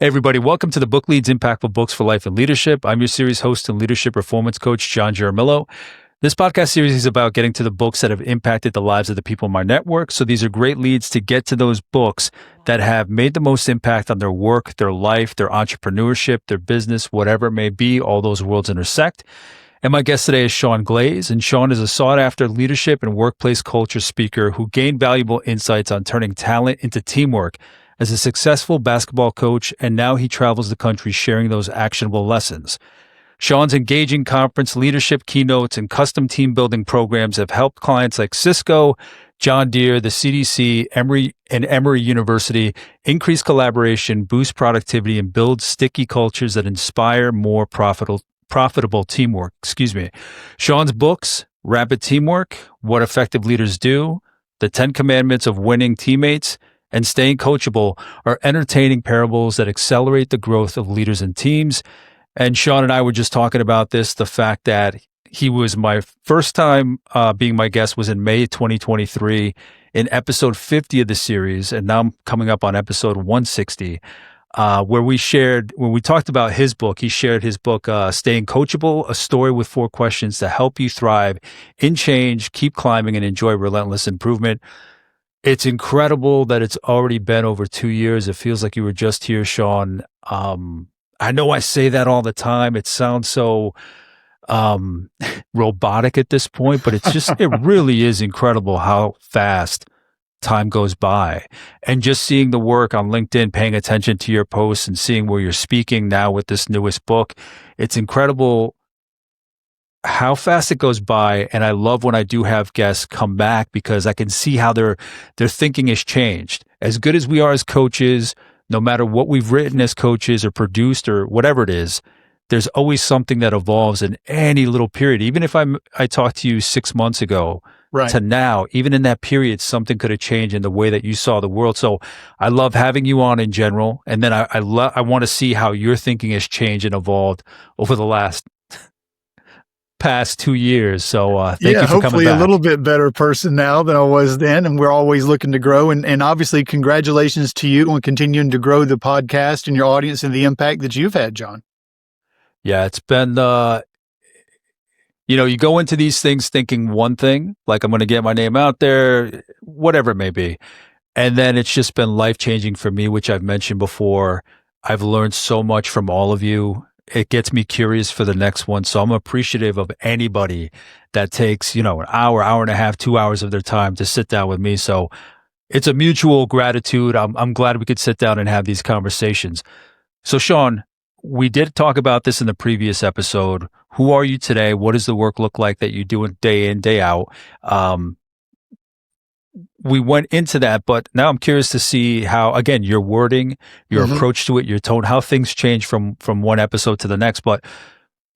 Hey everybody, welcome to the Book Leads Impactful Books for Life and Leadership. I'm your series host and leadership performance coach, John Jaramillo. This podcast series is about getting to the books that have impacted the lives of the people in my network. So these are great leads to get to those books that have made the most impact on their work, their life, their entrepreneurship, their business, whatever it may be. All those worlds intersect. And my guest today is Sean Glaze. And Sean is a sought-after leadership and workplace culture speaker who gained valuable insights on turning talent into teamwork as a successful basketball coach, and now he travels the country sharing those actionable lessons. Sean's engaging conference leadership keynotes and custom team building programs have helped clients like Cisco, John Deere, the CDC, Emory University increase collaboration, boost productivity, and build sticky cultures that inspire more profitable teamwork. Sean's books, Rapid Teamwork, What Effective Leaders Do, The 10 Commandments of Winning Teammates, and Staying Coachable are entertaining parables that accelerate the growth of leaders and teams. And Sean and I were just talking about this, the fact that he was my first time being my guest was in May 2023 in episode 50 of the series. And now I'm coming up on episode 160, where we talked about his book. He shared his book, Staying Coachable, a story with 4 questions to help you thrive in change, keep climbing, and enjoy relentless improvement. It's incredible that it's already been over 2 years. It feels like you were just here, Sean. I know I say that all the time. It sounds so robotic at this point, but it really is incredible how fast time goes by. And just seeing the work on LinkedIn, paying attention to your posts and seeing where you're speaking now with this newest book, it's incredible how fast it goes by. And I love when I do have guests come back because I can see how their thinking has changed. As good as we are as coaches, no matter what we've written as coaches or produced or whatever it is, there's always something that evolves in any little period. Even if I talked to you 6 months ago to now, even in that period, something could have changed in the way that you saw the world. So I love having you on in general. And then I want to see how your thinking has changed and evolved over the past 2 years. So thank you for coming back. Hopefully a little bit better person now than I was then. And we're always looking to grow. And obviously, congratulations to you on continuing to grow the podcast and your audience and the impact that you've had, John. Yeah, it's been, you go into these things thinking one thing, like I'm going to get my name out there, whatever it may be. And then it's just been life-changing for me, which I've mentioned before. I've learned so much from all of you. It gets me curious for the next one. So I'm appreciative of anybody that takes, an hour and a half, 2 hours of their time to sit down with me. So it's a mutual gratitude. I'm glad we could sit down and have these conversations. So Sean, we did talk about this in the previous episode. Who are you today? What does the work look like that you do day in, day out? We went into that, but now I'm curious to see how, again, your wording, your approach to it, your tone, how things change from one episode to the next. But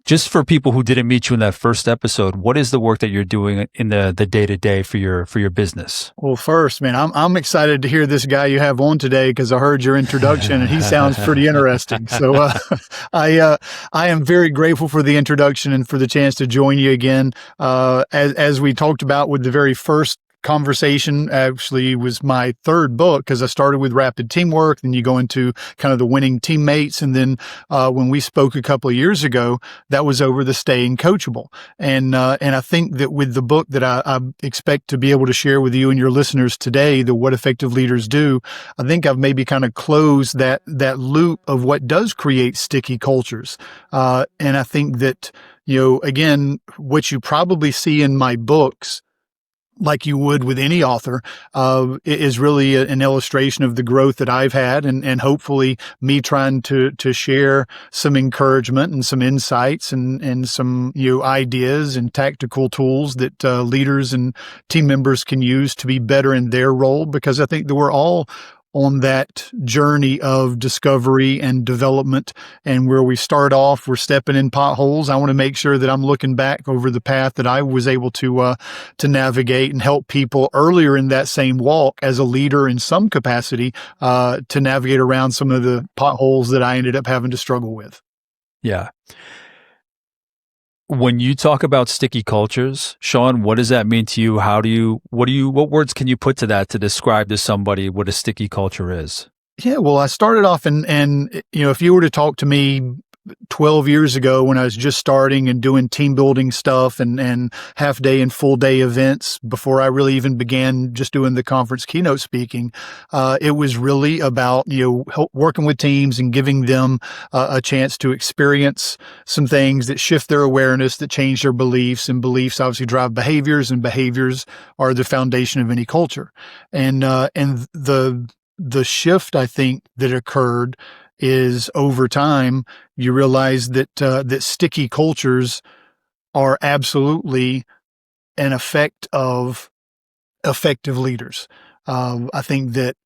just for people who didn't meet you in that first episode, what is the work that you're doing in the day-to-day for your business? Well, first, man, I'm excited to hear this guy you have on today because I heard your introduction and he sounds pretty interesting. So I am very grateful for the introduction and for the chance to join you again. As we talked about with the very first conversation, actually was my third book because I started with Rapid Teamwork, then you go into kind of the winning teammates, and then when we spoke a couple of years ago, that was over the Staying Coachable. And I think that with the book that I expect to be able to share with you and your listeners today, the What Effective Leaders Do, I think I've maybe kind of closed that loop of what does create sticky cultures. And I think that, again, what you probably see in my books, like you would with any author, is really an illustration of the growth that I've had and hopefully me trying to share some encouragement and some insights and some ideas and tactical tools that leaders and team members can use to be better in their role, because I think that we're all on that journey of discovery and development. And where we start off, we're stepping in potholes. I want to make sure that I'm looking back over the path that I was able to navigate and help people earlier in that same walk as a leader in some capacity to navigate around some of the potholes that I ended up having to struggle with. Yeah. When you talk about sticky cultures, Sean, what does that mean to you? What words can you put to that to describe to somebody what a sticky culture is? Yeah, well, I started off and if you were to talk to me 12 years ago when I was just starting and doing team building stuff and half day and full day events before I really even began just doing the conference keynote speaking, it was really about, working with teams and giving them a chance to experience some things that shift their awareness, that change their beliefs, and beliefs obviously drive behaviors, and behaviors are the foundation of any culture. And the shift I think that occurred is over time you realize that sticky cultures are absolutely an effect of effective leaders. I think that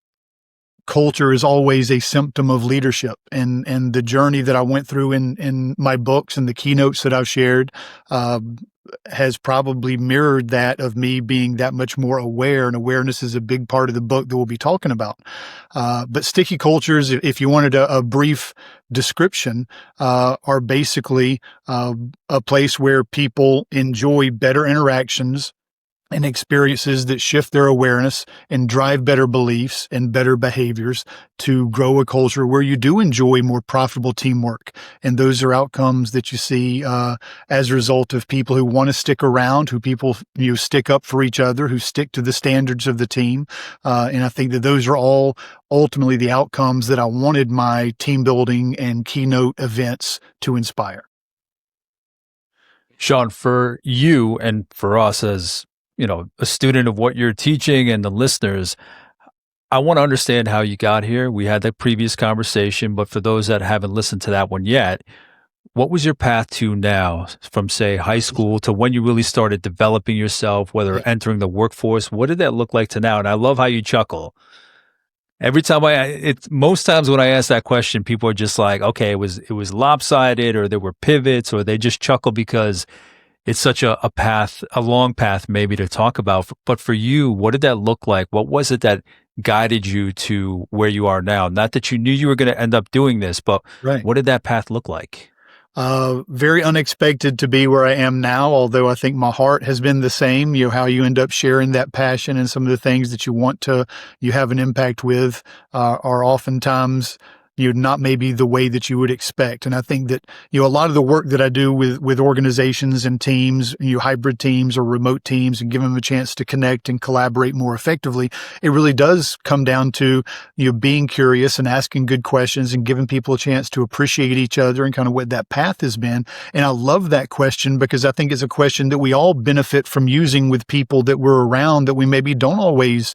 culture is always a symptom of leadership, and the journey that I went through in my books and the keynotes that I've shared uh, has probably mirrored that of me being that much more aware, and awareness is a big part of the book that we'll be talking about. But sticky cultures, if you wanted a brief description, are basically a place where people enjoy better interactions and experiences that shift their awareness and drive better beliefs and better behaviors to grow a culture where you do enjoy more profitable teamwork. And those are outcomes that you see as a result of people who want to stick around, who people stick up for each other, who stick to the standards of the team. And I think that those are all ultimately the outcomes that I wanted my team building and keynote events to inspire. Sean, for you and for us as a student of what you're teaching and the listeners, I want to understand how you got here. We had that previous conversation, but for those that haven't listened to that one yet, what was your path to now from, say, high school to when you really started developing yourself, whether entering the workforce? What did that look like to now? And I love how you chuckle. Every time most times when I ask that question, people are just like, okay, it was lopsided, or there were pivots, or they just chuckle because it's such a path, a long path maybe to talk about. But for you, what did that look like? What was it that guided you to where you are now? Not that you knew you were going to end up doing this, but Right. what did that path look like? Very unexpected to be where I am now, although I think my heart has been the same. How you end up sharing that passion and some of the things that you have an impact with, are oftentimes not maybe the way that you would expect. And I think that a lot of the work that I do with organizations and teams, hybrid teams or remote teams, and give them a chance to connect and collaborate more effectively, it really does come down to being curious and asking good questions and giving people a chance to appreciate each other and kind of what that path has been. And I love that question because I think it's a question that we all benefit from using with people that we're around that we maybe don't always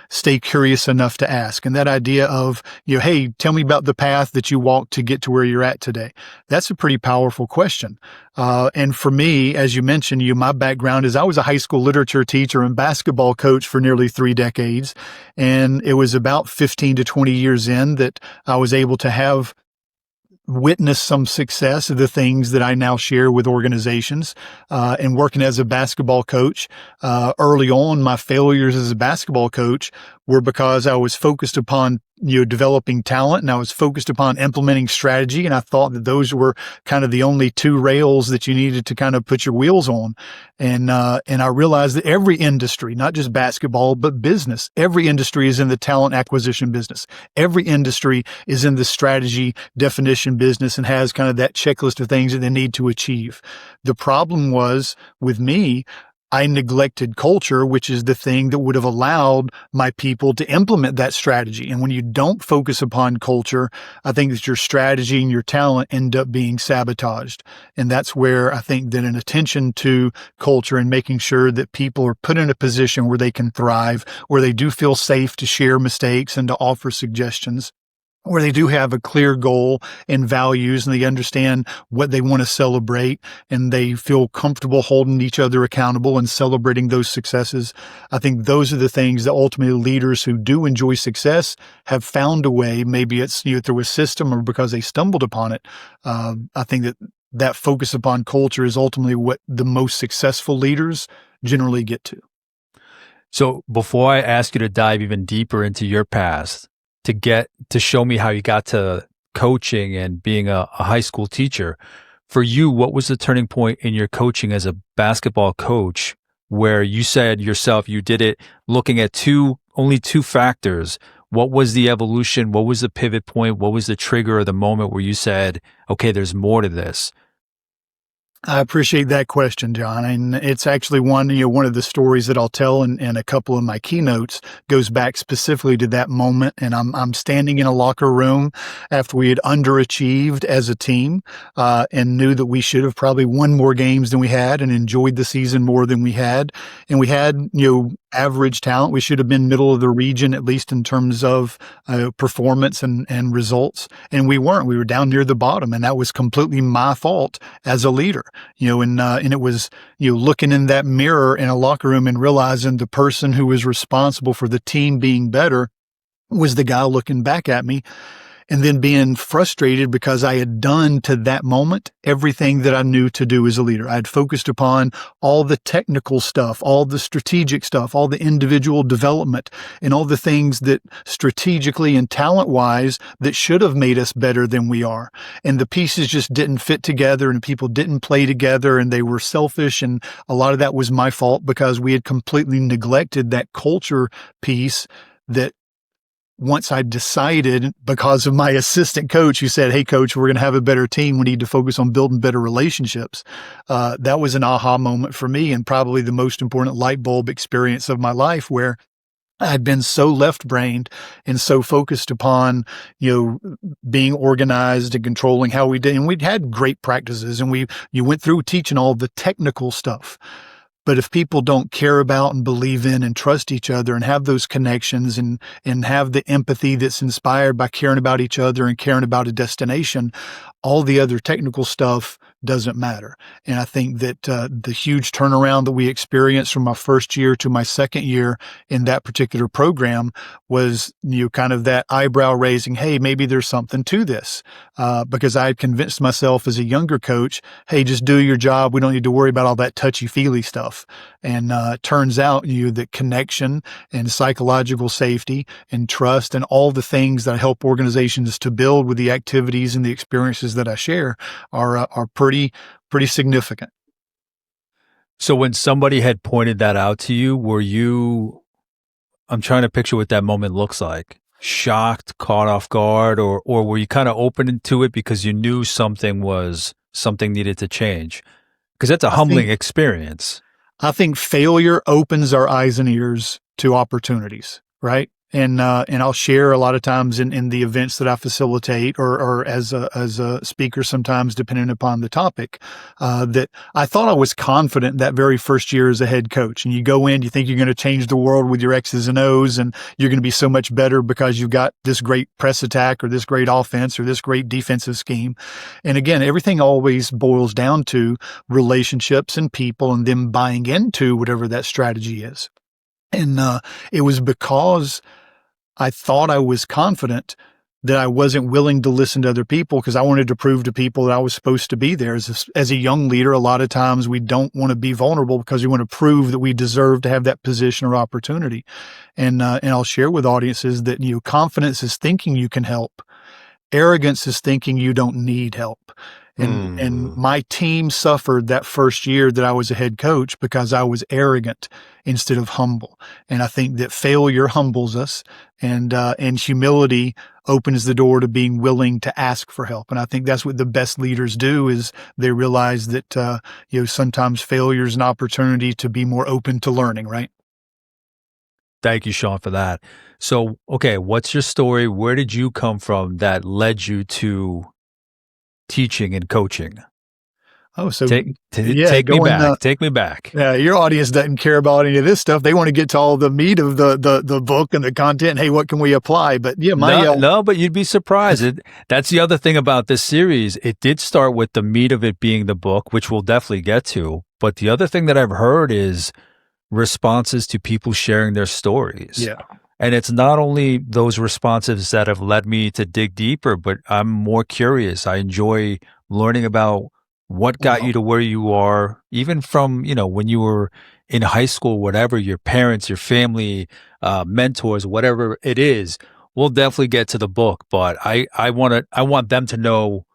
stay curious enough to ask. And that idea of hey, tell me about the path that you walked to get to where you're at today. That's a pretty powerful question. And for me, as you mentioned, my background is I was a high school literature teacher and basketball coach for nearly 3 decades. And it was about 15 to 20 years in that I was able to have witness some success of the things that I now share with organizations. And working as a basketball coach, early on, my failures as a basketball coach were because I was focused upon developing talent, and I was focused upon implementing strategy. And I thought that those were kind of the only 2 rails that you needed to kind of put your wheels on. And I realized that every industry, not just basketball, but business, every industry is in the talent acquisition business. Every industry is in the strategy definition business and has kind of that checklist of things that they need to achieve. The problem was with me, I neglected culture, which is the thing that would have allowed my people to implement that strategy. And when you don't focus upon culture, I think that your strategy and your talent end up being sabotaged. And that's where I think that an attention to culture and making sure that people are put in a position where they can thrive, where they do feel safe to share mistakes and to offer suggestions, where they do have a clear goal and values, and they understand what they want to celebrate, and they feel comfortable holding each other accountable and celebrating those successes. I think those are the things that ultimately leaders who do enjoy success have found a way. Maybe it's through a system or because they stumbled upon it. I think that focus upon culture is ultimately what the most successful leaders generally get to. So before I ask you to dive even deeper into your past, to show me how you got to coaching and being a high school teacher, for you, what was the turning point in your coaching as a basketball coach where you said yourself you did it looking at only two factors? what was the evolution? What was the pivot point? What was the trigger or the moment where you said, okay, there's more to this? I appreciate that question, John. And it's actually one of the stories that I'll tell in a couple of my keynotes goes back specifically to that moment. And I'm standing in a locker room after we had underachieved as a team, and knew that we should have probably won more games than we had and enjoyed the season more than we had. And we had, average talent. We should have been middle of the region, at least in terms of performance and results. And we weren't. We were down near the bottom, and that was completely my fault as a leader. And it was, looking in that mirror in a locker room and realizing the person who was responsible for the team being better was the guy looking back at me, and then being frustrated because I had done to that moment everything that I knew to do as a leader. I had focused upon all the technical stuff, all the strategic stuff, all the individual development, and all the things that strategically and talent-wise that should have made us better than we are. And the pieces just didn't fit together, and people didn't play together, and they were selfish, and a lot of that was my fault because we had completely neglected that culture piece that once I decided, because of my assistant coach who said, "Hey coach, we're going to have a better team. We need to focus on building better relationships." That was an aha moment for me, and probably the most important light bulb experience of my life, where I had been so left-brained and so focused upon, being organized and controlling how we did. And we'd had great practices, and you went through teaching all the technical stuff. But if people don't care about and believe in and trust each other and have those connections and have the empathy that's inspired by caring about each other and caring about a destination, all the other technical stuff doesn't matter. And I think that the huge turnaround that we experienced from my first year to my second year in that particular program was, kind of that eyebrow raising, hey, maybe there's something to this. Because I had convinced myself as a younger coach, hey, just do your job. We don't need to worry about all that touchy-feely stuff. And turns out that connection and psychological safety and trust and all the things that I help organizations to build with the activities and the experiences that I share are pretty significant. So when somebody had pointed that out to you, I'm trying to picture what that moment looks like. Shocked, caught off guard, or were you kind of open to it because you knew something needed to change? Because that's a humbling experience. I think failure opens our eyes and ears to opportunities, right? And I'll share a lot of times in the events that I facilitate or as a speaker sometimes, depending upon the topic, that I thought I was confident that very first year as a head coach. And you go in, you think you're going to change the world with your X's and O's, and you're going to be so much better because you've got this great press attack or this great offense or this great defensive scheme. And again, everything always boils down to relationships and people and them buying into whatever that strategy is. And it was because I thought I was confident that I wasn't willing to listen to other people because I wanted to prove to people that I was supposed to be there. As a young leader, a lot of times we don't want to be vulnerable because we want to prove that we deserve to have that position or opportunity. And I'll share with audiences that, confidence is thinking you can help. Arrogance is thinking you don't need help. And my team suffered that first year that I was a head coach because I was arrogant instead of humble. And I think that failure humbles us, and humility opens the door to being willing to ask for help. And I think that's what the best leaders do, is they realize that, sometimes failure is an opportunity to be more open to learning, right? Thank you, Sean, for that. So, okay, what's your story? Where did you come from that led you to teaching and coaching? Oh, so take me back. Take me back. Yeah, your audience doesn't care about any of this stuff. They want to get to all the meat of the book and the content. And, hey, what can we apply? But yeah, no, but you'd be surprised. That's the other thing about this series. It did start with the meat of it being the book, which we'll definitely get to. But the other thing that I've heard is responses to people sharing their stories. Yeah. And it's not only those responses that have led me to dig deeper, but I'm more curious. I enjoy learning about what got you to where you are, even from, when you were in high school, whatever, your parents, your family, mentors, whatever it is. We'll definitely get to the book, but I want them to know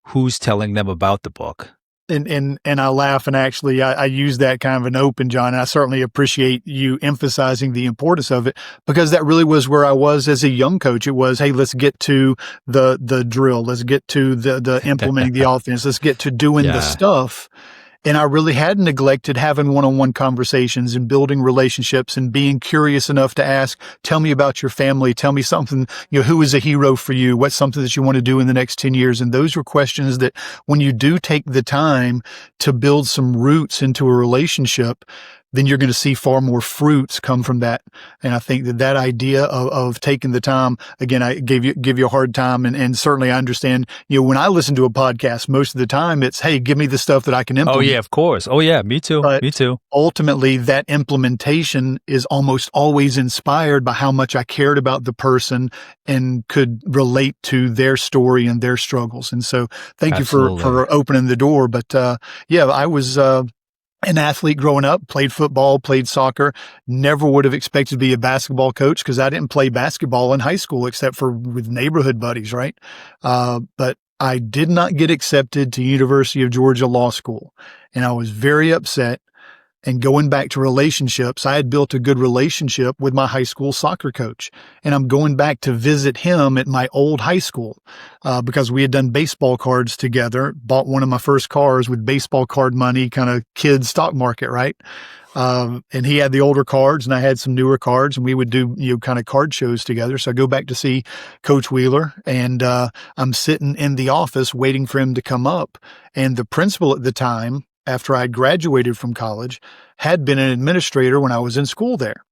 who's telling them about the book. And I laugh, and actually I use that kind of an open, John. And I certainly appreciate you emphasizing the importance of it, because that really was where I was as a young coach. It was, hey, let's get to the drill, let's get to the implementing the offense, let's get to doing the Yeah. stuff. And I really had neglected having one-on-one conversations and building relationships and being curious enough to ask, tell me about your family. Tell me something, who is a hero for you? What's something that you want to do in the next 10 years? And those were questions that when you do take the time to build some roots into a relationship, then you're going to see far more fruits come from that. And I think that idea of taking the time, again, I give you a hard time. And certainly I understand, when I listen to a podcast, most of the time it's, hey, give me the stuff that I can Oh, implement. yeah, of course. Oh, yeah, me too. But Me too. ultimately, that implementation is almost always inspired by how much I cared about the person and could relate to their story and their struggles. And so thank you Absolutely. for opening the door. But yeah, I was an athlete growing up, played football, played soccer, never would have expected to be a basketball coach because I didn't play basketball in high school except for with neighborhood buddies, right? But I did not get accepted to University of Georgia Law School, and I was very upset. And going back to relationships, I had built a good relationship with my high school soccer coach. And I'm going back to visit him at my old high school because we had done baseball cards together, bought one of my first cars with baseball card money, kind of kid stock market, right? And he had the older cards and I had some newer cards, and we would do, kind of card shows together. So I go back to see Coach Wheeler, and I'm sitting in the office waiting for him to come up. And the principal at the time, after I graduated from college, had been an administrator when I was in school there.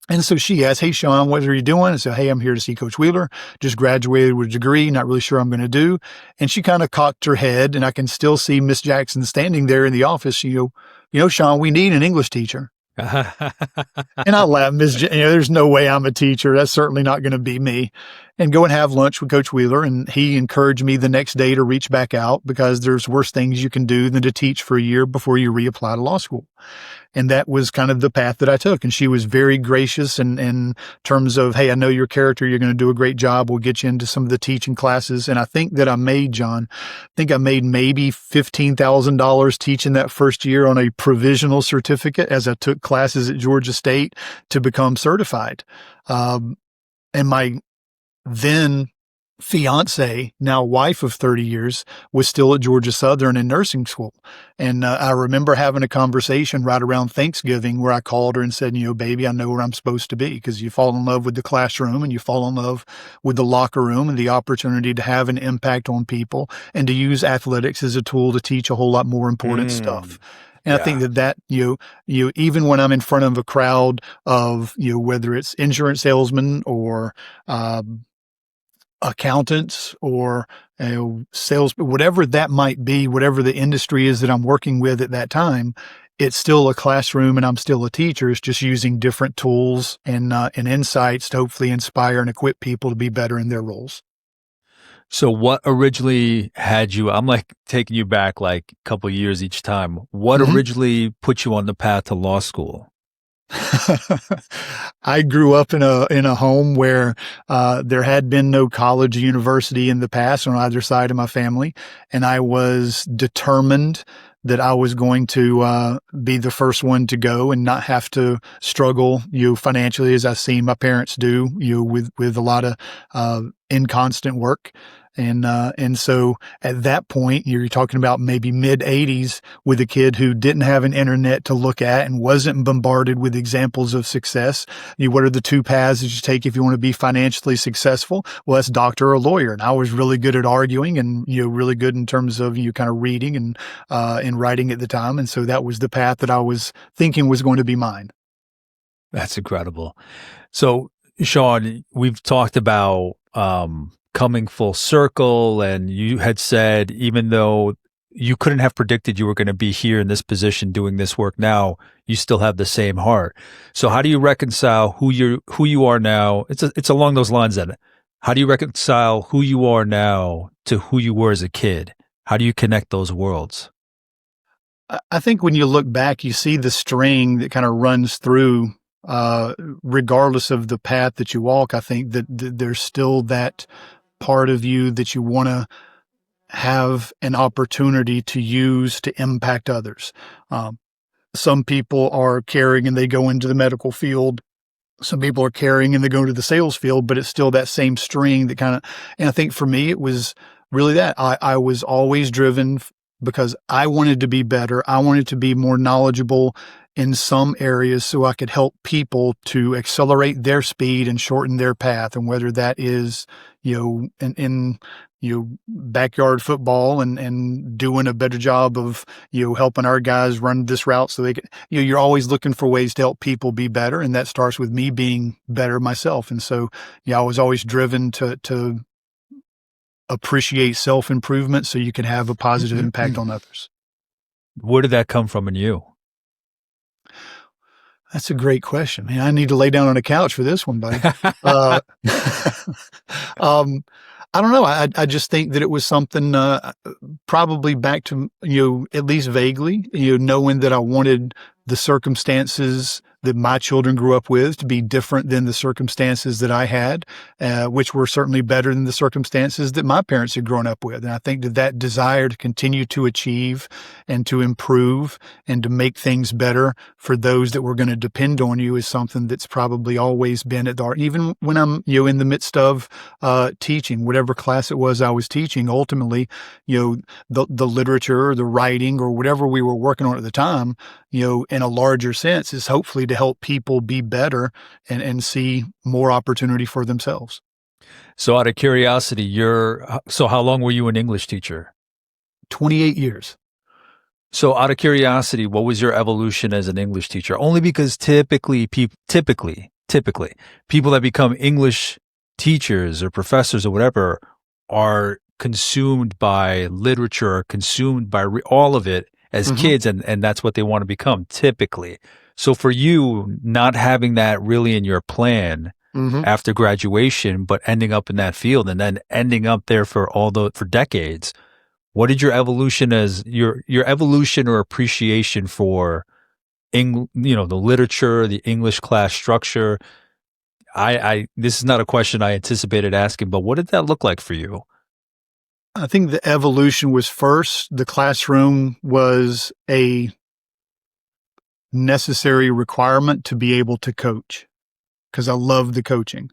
And so she asked, hey, Sean, what are you doing? I said, hey, I'm here to see Coach Wheeler. Just graduated with a degree, not really sure I'm going to do. And she kind of cocked her head, and I can still see Miss Jackson standing there in the office. Sean, we need an English teacher. And I laughed, there's no way I'm a teacher. That's certainly not going to be me. And go and have lunch with Coach Wheeler. And he encouraged me the next day to reach back out because there's worse things you can do than to teach for a year before you reapply to law school. And that was kind of the path that I took. And she was very gracious in terms of, hey, I know your character. You're going to do a great job. We'll get you into some of the teaching classes. And I think that I made maybe $15,000 teaching that first year on a provisional certificate as I took classes at Georgia State to become certified. And my then fiance, now wife of 30 years, was still at Georgia Southern in nursing school. And I remember having a conversation right around Thanksgiving where I called her and said, baby, I know where I'm supposed to be, because you fall in love with the classroom and you fall in love with the locker room and the opportunity to have an impact on people and to use athletics as a tool to teach a whole lot more important stuff. And I think that even when I'm in front of a crowd of, whether it's insurance salesmen or, accountants or sales, whatever that might be, whatever the industry is that I'm working with at that time, it's still a classroom and I'm still a teacher. It's just using different tools and insights to hopefully inspire and equip people to be better in their roles. So what originally had you, I'm like taking you back like a couple of years each time. What originally put you on the path to law school? I grew up in a home where there had been no college or university in the past on either side of my family, and I was determined that I was going to be the first one to go and not have to struggle, financially as I've seen my parents do, with a lot of inconstant work. And so at that point, you're talking about maybe mid 80s with a kid who didn't have an internet to look at and wasn't bombarded with examples of success. What are the two paths that you take if you want to be financially successful? Well, that's doctor or lawyer. And I was really good at arguing and, really good in terms of kind of reading and writing at the time. And so that was the path that I was thinking was going to be mine. That's incredible. So, Sean, we've talked about, coming full circle, and you had said, even though you couldn't have predicted you were going to be here in this position doing this work now, you still have the same heart. So how do you reconcile who you are now? It's along those lines then. How do you reconcile who you are now to who you were as a kid? How do you connect those worlds? I think when you look back, you see the string that kind of runs through, regardless of the path that you walk. I think that there's still that part of you that you want to have an opportunity to use to impact others. Some people are caring and they go into the medical field. Some people are caring and they go to the sales field, but it's still that same string that and I think for me, it was really that I was always driven because I wanted to be better. I wanted to be more knowledgeable in some areas so I could help people to accelerate their speed and shorten their path. And whether that is, in backyard football and doing a better job of, helping our guys run this route so they can, you're always looking for ways to help people be better. And that starts with me being better myself. And so, I was always driven to appreciate self-improvement so you can have a positive impact on others. Where did that come from in you? That's a great question. Man, I need to lay down on a couch for this one, buddy. I don't know. I just think that it was something, probably back to, at least vaguely, knowing that I wanted the circumstances that my children grew up with to be different than the circumstances that I had, which were certainly better than the circumstances that my parents had grown up with. And I think that desire to continue to achieve and to improve and to make things better for those that were going to depend on you is something that's probably always been at the heart. Even when I'm, in the midst of teaching, whatever class it was I was teaching, ultimately, the literature or the writing or whatever we were working on at the time, in a larger sense is hopefully to help people be better and see more opportunity for themselves. So out of curiosity, so how long were you an English teacher? 28 years. So out of curiosity, what was your evolution as an English teacher? Only because typically people that become English teachers or professors or whatever are consumed by literature, or consumed by all of it as kids, and that's what they want to become typically. So for you, not having that really in your plan after graduation, but ending up in that field and then ending up there for decades, what did your evolution your evolution or appreciation for the literature, the English class structure? This is not a question I anticipated asking, but what did that look like for you? I think the evolution was first, the classroom was a necessary requirement to be able to coach because I love the coaching.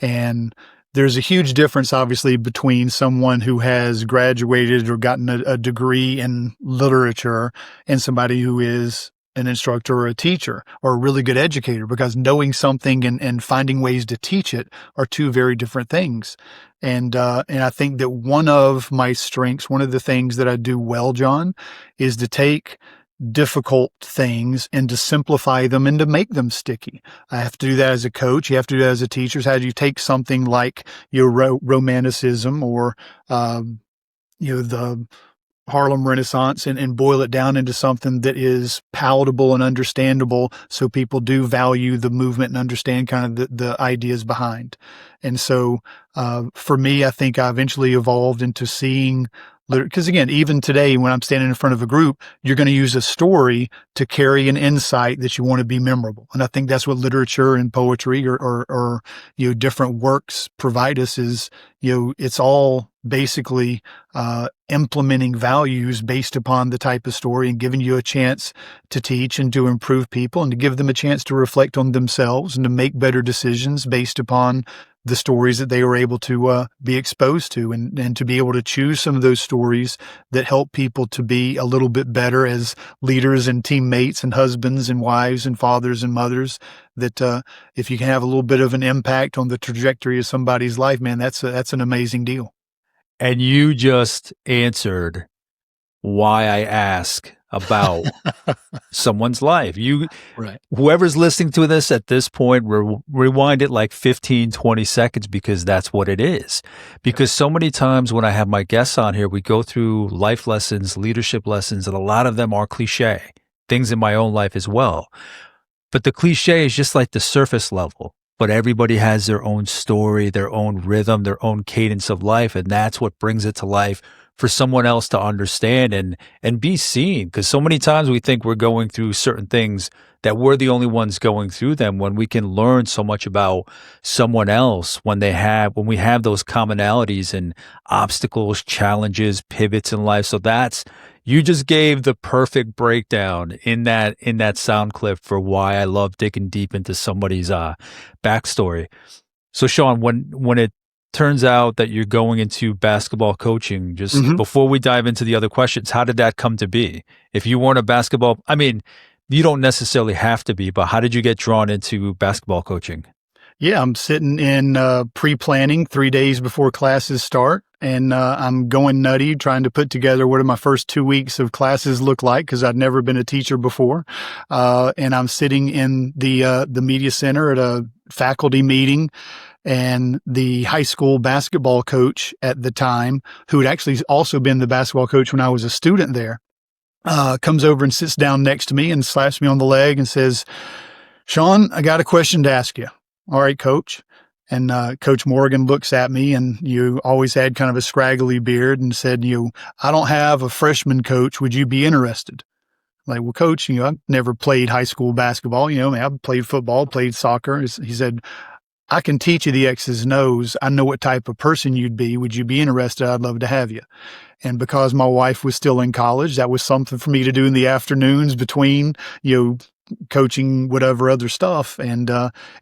And there's a huge difference, obviously, between someone who has graduated or gotten a degree in literature and somebody who is an instructor or a teacher or a really good educator, because knowing something and finding ways to teach it are two very different things. And I think that one of my strengths, one of the things that I do well, John, is to take difficult things and to simplify them and to make them sticky. I have to do that as a coach. You have to do that as a teacher. How do you take something like your romanticism or, the Harlem Renaissance and boil it down into something that is palatable and understandable so people do value the movement and understand kind of the ideas behind. And so for me, I think I eventually evolved into seeing, because again, even today, when I'm standing in front of a group, you're going to use a story to carry an insight that you want to be memorable. And I think that's what literature and poetry or different works provide us is, it's all basically implementing values based upon the type of story and giving you a chance to teach and to improve people and to give them a chance to reflect on themselves and to make better decisions based upon the stories that they were able to be exposed to and to be able to choose some of those stories that help people to be a little bit better as leaders and teammates and husbands and wives and fathers and mothers, that if you can have a little bit of an impact on the trajectory of somebody's life, man, that's an amazing deal. And you just answered why I ask about someone's life. Right. Whoever's listening to this at this point, rewind it like 15, 20 seconds because that's what it is. Because so many times when I have my guests on here, we go through life lessons, leadership lessons, and a lot of them are cliche, things in my own life as well. But the cliche is just like the surface level. But everybody has their own story, their own rhythm, their own cadence of life. And that's what brings it to life for someone else to understand and be seen. Because so many times we think we're going through certain things that we're the only ones going through them, when we can learn so much about someone else when we have those commonalities and obstacles, challenges, pivots in life. So you just gave the perfect breakdown in that sound clip for why I love digging deep into somebody's backstory. So Sean, when it turns out that you're going into basketball coaching, just before we dive into the other questions, how did that come to be? If you weren't a basketball, I mean, you don't necessarily have to be, but how did you get drawn into basketball coaching? Yeah, I'm sitting in pre-planning 3 days before classes start, and I'm going nutty trying to put together what do my first 2 weeks of classes look like, because I'd never been a teacher before. And I'm sitting in the media center at a faculty meeting, and the high school basketball coach at the time, who had actually also been the basketball coach when I was a student there, comes over and sits down next to me and slaps me on the leg and says, "Sean, I got a question to ask you." "All right, coach." And Coach Morgan looks at me, and you always had kind of a scraggly beard, and said, "I don't have a freshman coach. Would you be interested?" I'm like, "Well, coach, I've never played high school basketball. I've played football, played soccer." He said, "I can teach you the X's and O's. I know what type of person you'd be. Would you be interested? I'd love to have you." And because my wife was still in college, that was something for me to do in the afternoons between, coaching whatever other stuff. And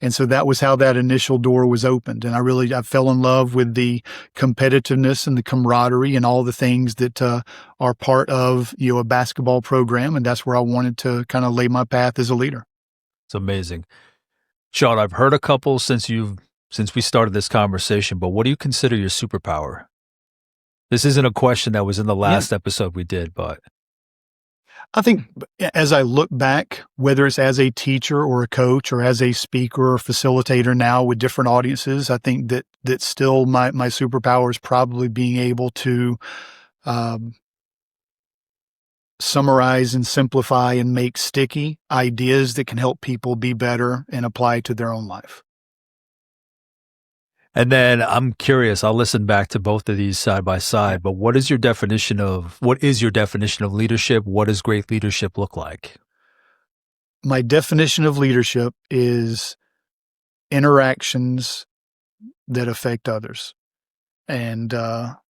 so that was how that initial door was opened. And I fell in love with the competitiveness and the camaraderie and all the things that are part of, a basketball program. And that's where I wanted to kind of lay my path as a leader. It's amazing. Sean, I've heard a couple since we started this conversation, but what do you consider your superpower? This isn't a question that was in the last episode we did, but I think as I look back, whether it's as a teacher or a coach or as a speaker or facilitator now with different audiences, I think that still my superpower is probably being able to summarize and simplify and make sticky ideas that can help people be better and apply to their own life. And then I'm curious, I'll listen back to both of these side by side, but what is your definition of leadership? What does great leadership look like? My definition of leadership is interactions that affect others. And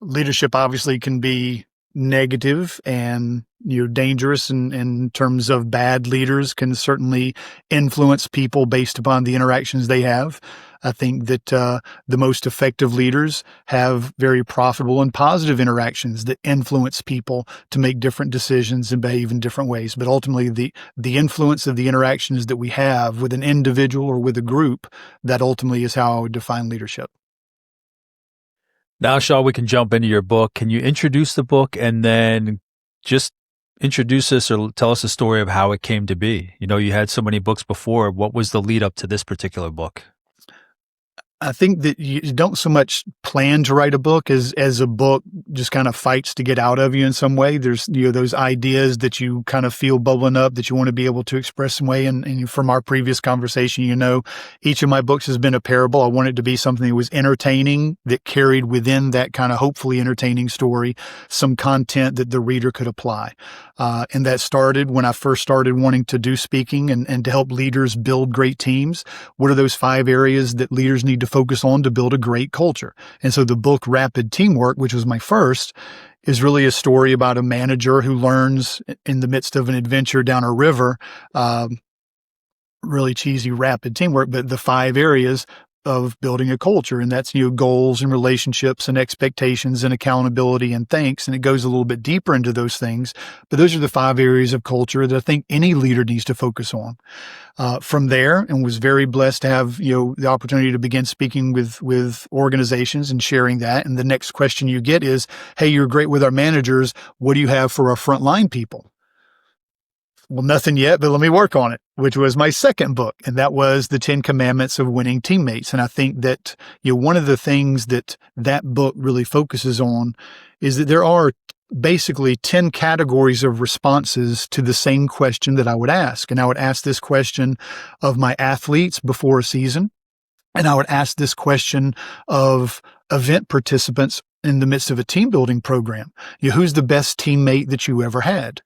leadership obviously can be negative and dangerous in terms of bad leaders can certainly influence people based upon the interactions they have. I think that the most effective leaders have very profitable and positive interactions that influence people to make different decisions and behave in different ways. But ultimately, the influence of the interactions that we have with an individual or with a group, that ultimately is how I would define leadership. Now, Shaw, we can jump into your book. Can you introduce the book and then just introduce us or tell us a story of how it came to be? You had so many books before. What was the lead up to this particular book? I think that you don't so much plan to write a book as a book just kind of fights to get out of you in some way. There's, those ideas that you kind of feel bubbling up that you want to be able to express some way. And from our previous conversation, each of my books has been a parable. I want it to be something that was entertaining, that carried within that kind of hopefully entertaining story, some content that the reader could apply. And that started when I first started wanting to do speaking and to help leaders build great teams. What are those 5 areas that leaders need to focus on to build a great culture? And so the book Rapid Teamwork, which was my first, is really a story about a manager who learns in the midst of an adventure down a river, really cheesy rapid teamwork, but the 5 areas of building a culture. And that's, goals and relationships and expectations and accountability and thanks. And it goes a little bit deeper into those things. But those are the 5 areas of culture that I think any leader needs to focus on. From there, and was very blessed to have, the opportunity to begin speaking with organizations and sharing that. And the next question you get is, hey, you're great with our managers. What do you have for our frontline people? Well, nothing yet, but let me work on it, which was my second book. And that was the 10 Commandments of Winning Teammates. And I think that, one of the things that book really focuses on is that there are basically 10 categories of responses to the same question that I would ask. And I would ask this question of my athletes before a season. And I would ask this question of event participants in the midst of a team building program. Who's the best teammate that you ever had?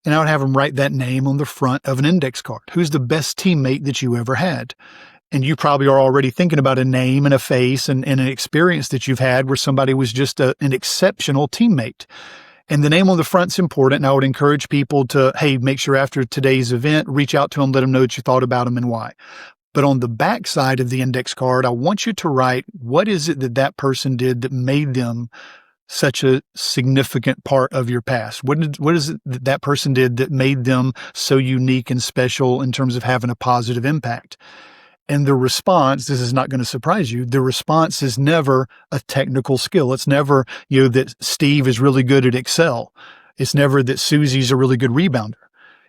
And I would have them write that name on the front of an index card. Who's the best teammate that you ever had? And you probably are already thinking about a name and a face and an experience that you've had where somebody was just an exceptional teammate. And the name on the front's important. And I would encourage people to, hey, make sure after today's event, reach out to them, let them know what you thought about them and why. But on the back side of the index card, I want you to write, what is it that that person did that made them such a significant part of your past? What is it that that person did that made them so unique and special in terms of having a positive impact? And the response, this is not going to surprise you, the response is never a technical skill. It's never, that Steve is really good at Excel. It's never that Susie's a really good rebounder.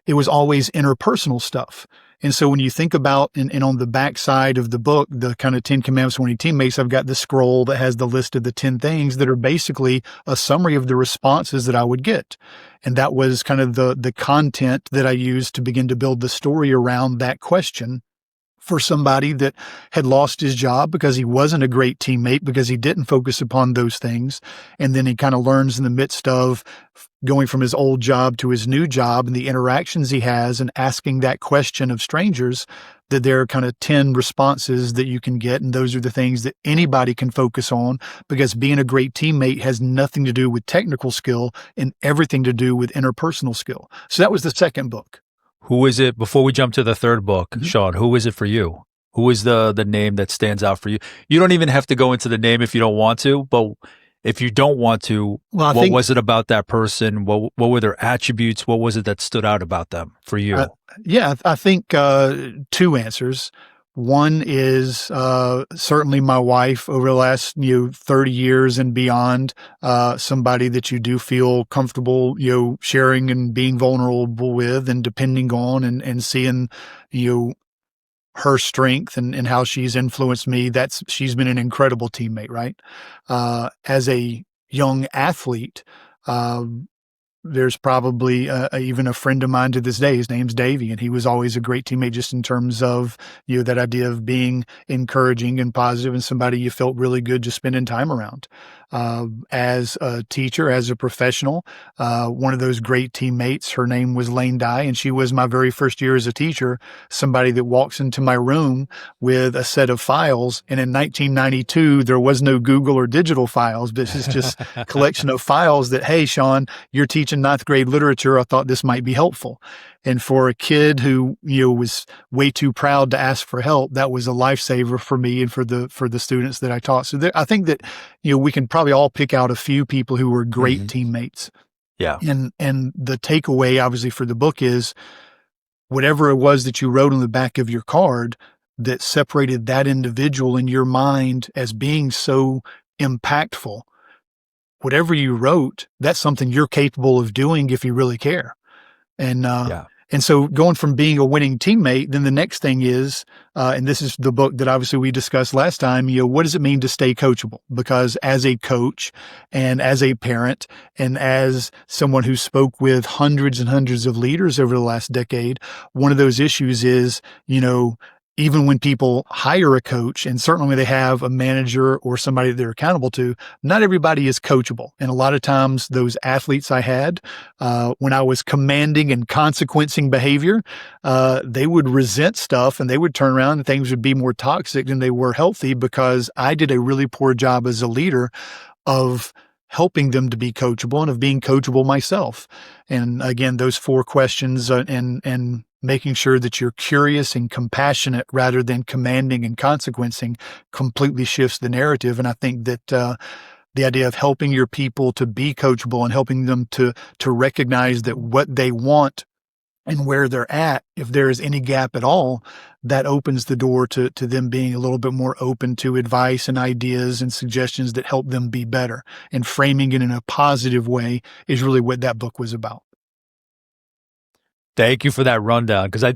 It was always interpersonal stuff. And so when you think about, and on the back side of the book, the kind of 10 Commandments for Winning Teammates, I've got the scroll that has the list of the 10 things that are basically a summary of the responses that I would get. And that was kind of the content that I used to begin to build the story around that question for somebody that had lost his job because he wasn't a great teammate, because he didn't focus upon those things. And then he kind of learns in the midst of going from his old job to his new job and the interactions he has and asking that question of strangers, that there are kind of 10 responses that you can get. And those are the things that anybody can focus on, because being a great teammate has nothing to do with technical skill and everything to do with interpersonal skill. So that was the second book. Who is it, before we jump to the third book, Sean, who is it for you? Who is the name that stands out for you? You don't even have to go into the name if you don't want to, but if you don't want to, what was it about that person? What were their attributes? What was it that stood out about them for you? I think two answers. One is certainly my wife over the last 30 years and beyond, somebody that you do feel comfortable sharing and being vulnerable with and depending on and seeing her strength and how she's influenced me. She's been an incredible teammate, right? As a young athlete, there's probably even a friend of mine to this day. His name's Davey, and he was always a great teammate just in terms of, that idea of being encouraging and positive and somebody you felt really good just spending time around. As a teacher, as a professional, one of those great teammates, her name was Lane Dye, and she was my very first year as a teacher, somebody that walks into my room with a set of files. And in 1992, there was no Google or digital files. This is just a collection of files that, hey, Sean, you're teaching ninth grade literature. I thought this might be helpful. And for a kid who, was way too proud to ask for help, that was a lifesaver for me and for the students that I taught. So I think that, we can probably all pick out a few people who were great teammates. Yeah. And the takeaway obviously for the book is whatever it was that you wrote on the back of your card that separated that individual in your mind as being so impactful, whatever you wrote, that's something you're capable of doing if you really care. And so going from being a winning teammate, then the next thing is, and this is the book that obviously we discussed last time, what does it mean to stay coachable? Because as a coach and as a parent and as someone who spoke with hundreds and hundreds of leaders over the last decade, one of those issues is, even when people hire a coach, and certainly when they have a manager or somebody that they're accountable to, not everybody is coachable. And a lot of times those athletes I had, when I was commanding and consequencing behavior, they would resent stuff and they would turn around and things would be more toxic than they were healthy, because I did a really poor job as a leader of helping them to be coachable and of being coachable myself. And again, those 4 questions and making sure that you're curious and compassionate rather than commanding and consequencing completely shifts the narrative. And I think that the idea of helping your people to be coachable and helping them to recognize that what they want and where they're at, if there is any gap at all, that opens the door to them being a little bit more open to advice and ideas and suggestions that help them be better. And framing it in a positive way is really what that book was about. Thank you for that rundown, because I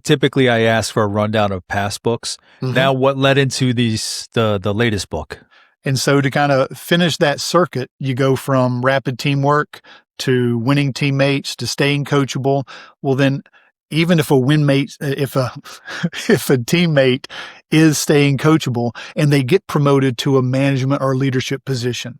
ask for a rundown of past books. Now, what led into the latest book? And so to kind of finish that circuit, you go from rapid teamwork to winning teammates to staying coachable. Well, then even if a winmate, if a if a teammate is staying coachable and they get promoted to a management or leadership position,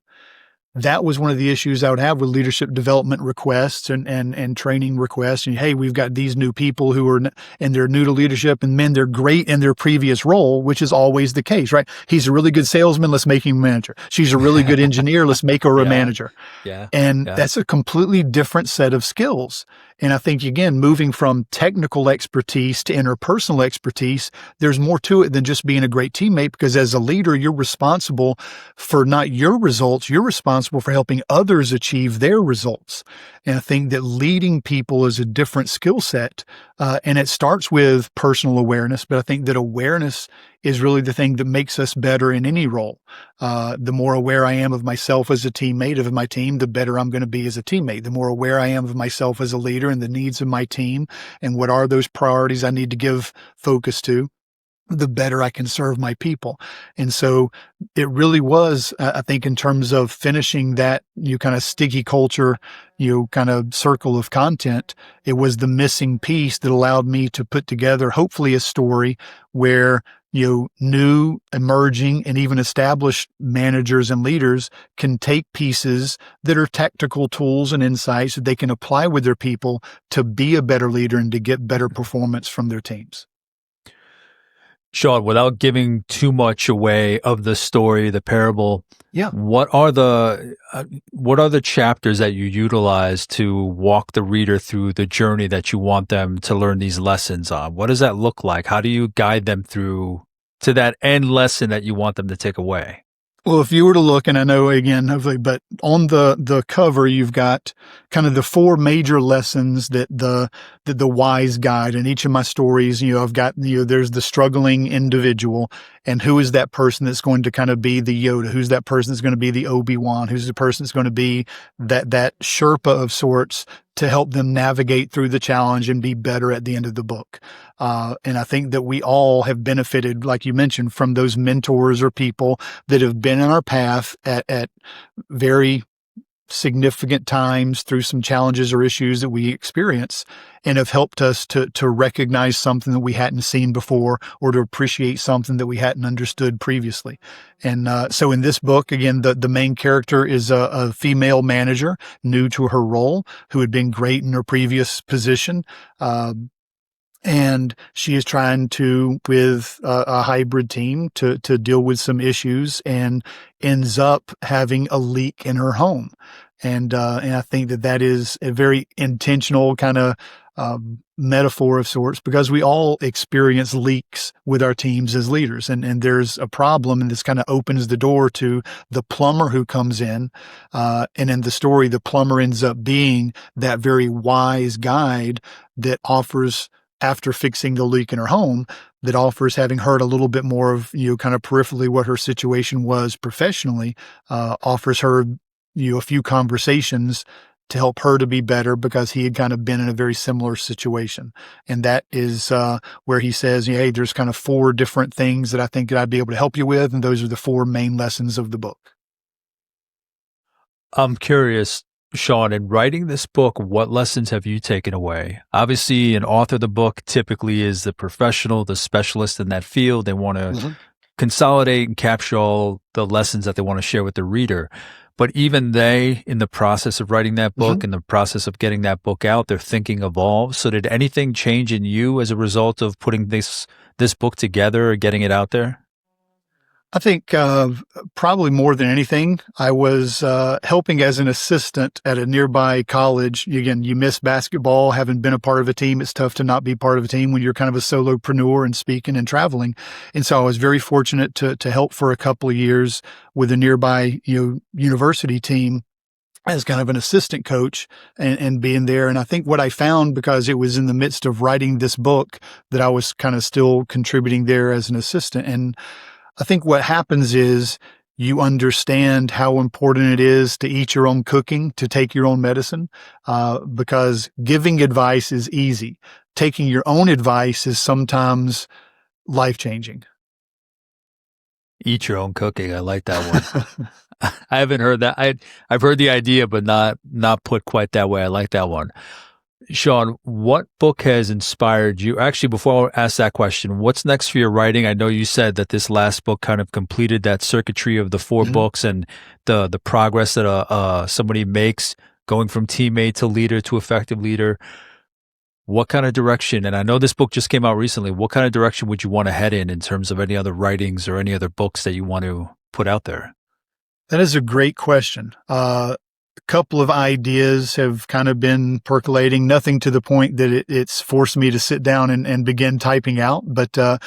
that was one of the issues I would have with leadership development requests and training requests. And hey, we've got these new people who are, and they're new to leadership, and they're great in their previous role, which is always the case, right? He's a really good salesman. Let's make him a manager. She's a really good engineer. Let's make her a manager. Yeah. And that's a completely different set of skills. And I think, again, moving from technical expertise to interpersonal expertise, there's more to it than just being a great teammate, because as a leader, you're responsible for not your results. You're responsible for helping others achieve their results. And I think that leading people is a different skill set. And it starts with personal awareness, but I think that awareness is really the thing that makes us better in any role. The more aware I am of myself as a teammate, of my team, the better I'm going to be as a teammate. The more aware I am of myself as a leader and the needs of my team and what are those priorities I need to give focus to, the better I can serve my people. And so it really was, I think, in terms of finishing that, kind of sticky culture, kind of circle of content, it was the missing piece that allowed me to put together, hopefully, a story where new, emerging, and even established managers and leaders can take pieces that are tactical tools and insights that they can apply with their people to be a better leader and to get better performance from their teams. Sean, without giving too much away of the story, the parable, what are the chapters that you utilize to walk the reader through the journey that you want them to learn these lessons on? What does that look like? How do you guide them through to that end lesson that you want them to take away? Well, if you were to look, and I know again, hopefully, but on the cover, you've got kind of the four major lessons that the wise guide. In each of my stories, I've got, there's the struggling individual, and who is that person that's going to kind of be the Yoda? Who's that person that's going to be the Obi-Wan? Who's the person that's going to be that Sherpa of sorts to help them navigate through the challenge and be better at the end of the book. And I think that we all have benefited, like you mentioned, from those mentors or people that have been in our path at very significant times through some challenges or issues that we experience, and have helped us to recognize something that we hadn't seen before, or to appreciate something that we hadn't understood previously. And so in this book, again, the main character is a female manager new to her role who had been great in her previous position. And she is trying to, with a hybrid team, to deal with some issues, and ends up having a leak in her home. And I think that is a very intentional kind of metaphor of sorts, because we all experience leaks with our teams as leaders, and there's a problem, and this kind of opens the door to the plumber who comes in, and in the story, the plumber ends up being that very wise guide that offers, after fixing the leak in her home, that offers, having heard a little bit more of, kind of peripherally what her situation was professionally, offers her, a few conversations to help her to be better, because he had kind of been in a very similar situation. And that is where he says, hey, there's kind of four different things that I think that I'd be able to help you with. And those are the four main lessons of the book. I'm curious, Sean, in writing this book, what lessons have you taken away? Obviously, an author of the book typically is the professional, the specialist in that field. They want to consolidate and capture all the lessons that they want to share with the reader. But even they, in the process of writing that book, in the process of getting that book out, their thinking evolves. So did anything change in you as a result of putting this book together or getting it out there? I think probably more than anything, I was helping as an assistant at a nearby college. Again, you miss basketball, having been a part of a team. It's tough to not be part of a team when you're kind of a solopreneur and speaking and traveling. And so I was very fortunate to help for a couple of years with a nearby university team as kind of an assistant coach, and being there. And I think what I found, because it was in the midst of writing this book, that I was kind of still contributing there as an assistant. And I think what happens is you understand how important it is to eat your own cooking, to take your own medicine, because giving advice is easy. Taking your own advice is sometimes life-changing. Eat your own cooking. I like that one. I haven't heard that. I've heard the idea, but not put quite that way. I like that one. Sean, what book has inspired you? Actually, before I ask that question, what's next for your writing? I know you said that this last book kind of completed that circuitry of the four Mhm. books and the progress that somebody makes going from teammate to leader to effective leader. What kind of direction, and I know this book just came out recently, what kind of direction would you want to head in terms of any other writings or any other books that you want to put out there? That is a great question. A couple of ideas have kind of been percolating, nothing to the point that it's forced me to sit down and begin typing out, but at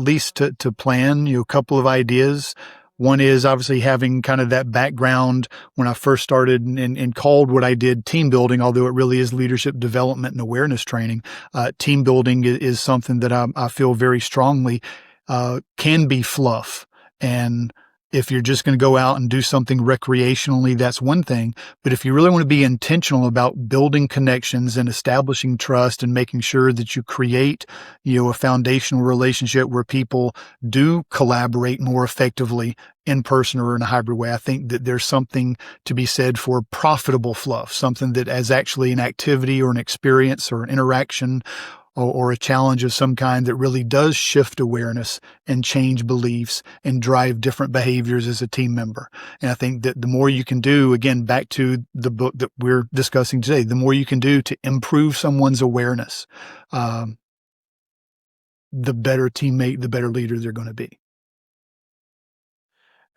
least to plan, a couple of ideas. One is obviously having kind of that background when I first started and called what I did team building, although it really is leadership development and awareness training. Team building is something that I feel very strongly can be fluff. And if you're just going to go out and do something recreationally, that's one thing. But if you really want to be intentional about building connections and establishing trust and making sure that you create, a foundational relationship where people do collaborate more effectively in person or in a hybrid way, I think that there's something to be said for profitable fluff, something that as actually an activity or an experience or an interaction or a challenge of some kind that really does shift awareness and change beliefs and drive different behaviors as a team member. And I think that the more you can do, again, back to the book that we're discussing today, the more you can do to improve someone's awareness, um, the better teammate, the better leader they're going to be.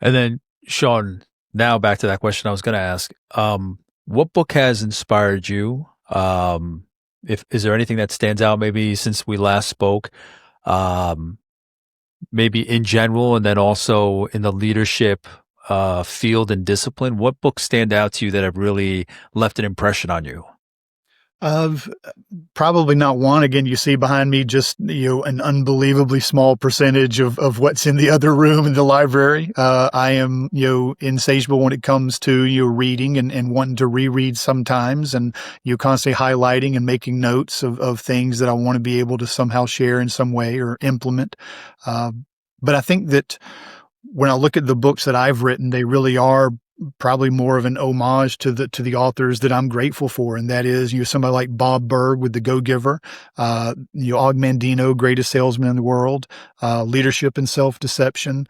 And then, Sean, now back to that question I was going to ask. What book has inspired you? If is there anything that stands out maybe since we last spoke? Um, Maybe in general, and then also in the leadership field and discipline. What books stand out to you that have really left an impression on you? Of Probably not one. Again, you see behind me just, an unbelievably small percentage of what's in the other room in the library. I am, insatiable when it comes to, reading and wanting to reread sometimes and you constantly highlighting and making notes of things that I want to be able to somehow share in some way or implement. Uh, but I think that when I look at the books that I've written, they really are probably more of an homage to the authors that I'm grateful for, and that is somebody like Bob Berg with The Go Giver, Og Mandino, Greatest Salesman in the World, Leadership and Self Deception,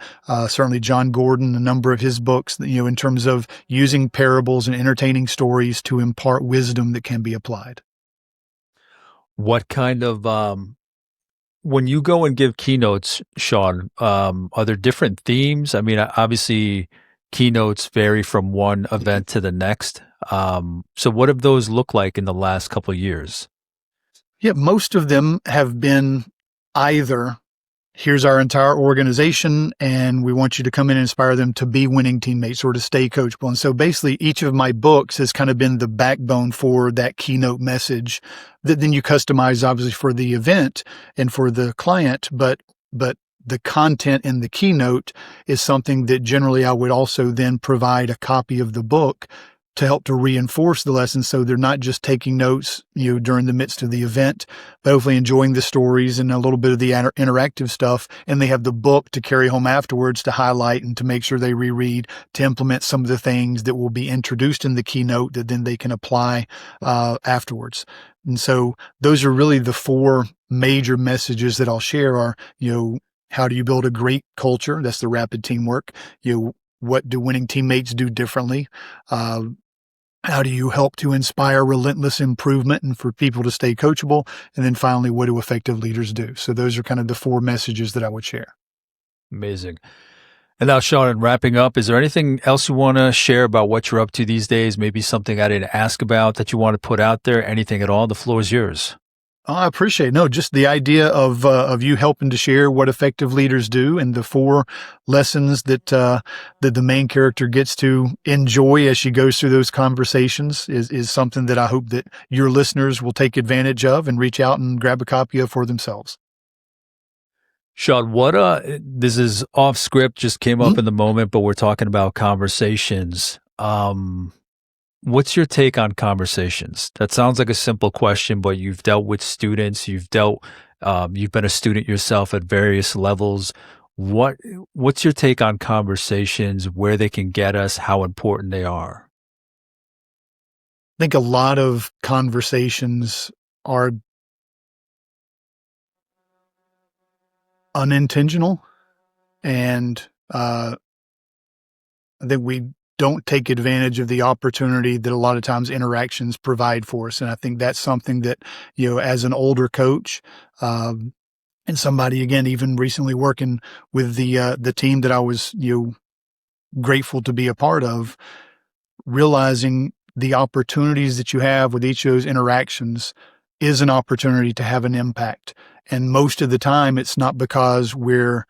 certainly John Gordon, a number of his books, in terms of using parables and entertaining stories to impart wisdom that can be applied. What kind of when you go and give keynotes, Sean, are there different themes? I mean, obviously, keynotes vary from one event to the next. So, what have those looked like in the last couple of years? Yeah, most of them have been either here's our entire organization and we want you to come in and inspire them to be winning teammates or to stay coachable. And so basically each of my books has kind of been the backbone for that keynote message that then you customize obviously for the event and for the client, but the content in the keynote is something that generally I would also then provide a copy of the book to help to reinforce the lesson. So they're not just taking notes, during the midst of the event, but hopefully enjoying the stories and a little bit of the interactive stuff. And they have the book to carry home afterwards to highlight and to make sure they reread to implement some of the things that will be introduced in the keynote that then they can apply, afterwards. And so those are really the four major messages that I'll share are, how do you build a great culture? That's the rapid teamwork. What do winning teammates do differently? How do you help to inspire relentless improvement and for people to stay coachable? And then finally, what do effective leaders do? So those are kind of the four messages that I would share. Amazing. And now, Sean, in wrapping up, is there anything else you want to share about what you're up to these days? Maybe something I didn't ask about that you want to put out there? Anything at all? The floor is yours. Oh, I appreciate it. No, just the idea of you helping to share what effective leaders do and the four lessons that the main character gets to enjoy as she goes through those conversations is something that I hope that your listeners will take advantage of and reach out and grab a copy of for themselves. Sean, this is off script, just came up in the moment, but we're talking about conversations. What's your take on conversations? That sounds like a simple question, but you've dealt with students, you've been a student yourself at various levels. What's your take on conversations, where they can get us, how important they are? think a lot of conversations are unintentional, and I think we don't take advantage of the opportunity that a lot of times interactions provide for us. And I think that's something that, as an older coach, and somebody, again, even recently working with the team that I was, grateful to be a part of, realizing the opportunities that you have with each of those interactions is an opportunity to have an impact. And most of the time, it's not because we're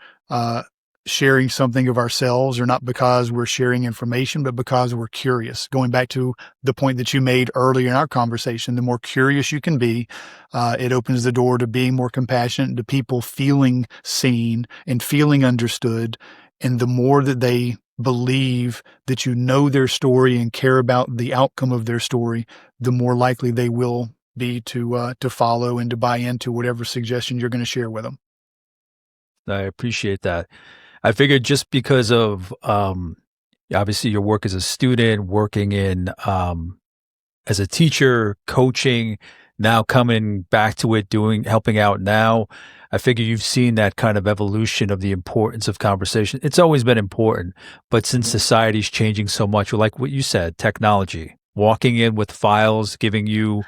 sharing something of ourselves, or not because we're sharing information, but because we're curious. Going back to the point that you made earlier in our conversation, the more curious you can be, it opens the door to being more compassionate, to people feeling seen and feeling understood. And the more that they believe that you know their story and care about the outcome of their story, the more likely they will be to follow and to buy into whatever suggestion you're going to share with them. I appreciate that. I figured just because of obviously your work as a student, working in as a teacher, coaching, now coming back to it, helping out now. I figure you've seen that kind of evolution of the importance of conversation. It's always been important, but since society's changing so much, like what you said, technology, walking in with files, giving you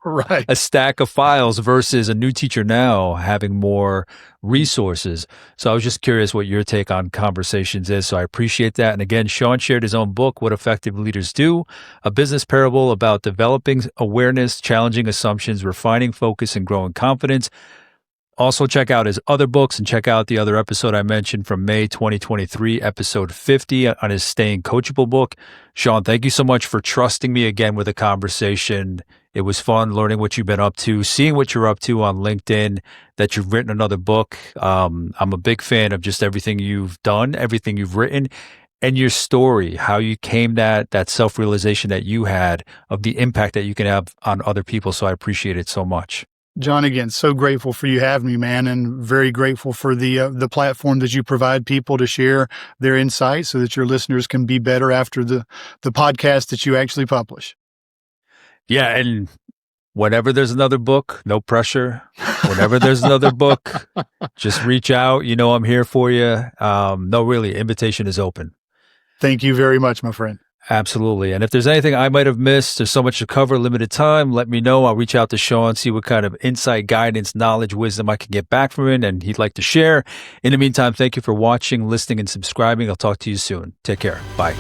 Right. a stack of files versus a new teacher now having more resources. So I was just curious what your take on conversations is. So I appreciate that. And again, Sean shared his own book, What Effective Leaders Do, a business parable about developing awareness, challenging assumptions, refining focus, and growing confidence. Also, check out his other books and check out the other episode I mentioned from May 2023, episode 50 on his Staying Coachable book. Sean, thank you so much for trusting me again with a conversation. It was fun learning what you've been up to, seeing what you're up to on LinkedIn, that you've written another book. I'm a big fan of just everything you've done, everything you've written, and your story, how you came that self-realization that you had of the impact that you can have on other people. So I appreciate it so much. John, again, so grateful for you having me, man, and very grateful for the platform that you provide people to share their insights so that your listeners can be better after the podcast that you actually publish. Yeah, and whenever there's another book, no pressure. Whenever there's another book, just reach out. You know I'm here for you. No, really, invitation is open. Thank you very much, my friend. Absolutely. And if there's anything I might have missed, there's so much to cover, limited time, let me know. I'll reach out to Sean, see what kind of insight, guidance, knowledge, wisdom I can get back from him and he'd like to share. In the meantime, thank you for watching, listening, and subscribing. I'll talk to you soon. Take care. Bye.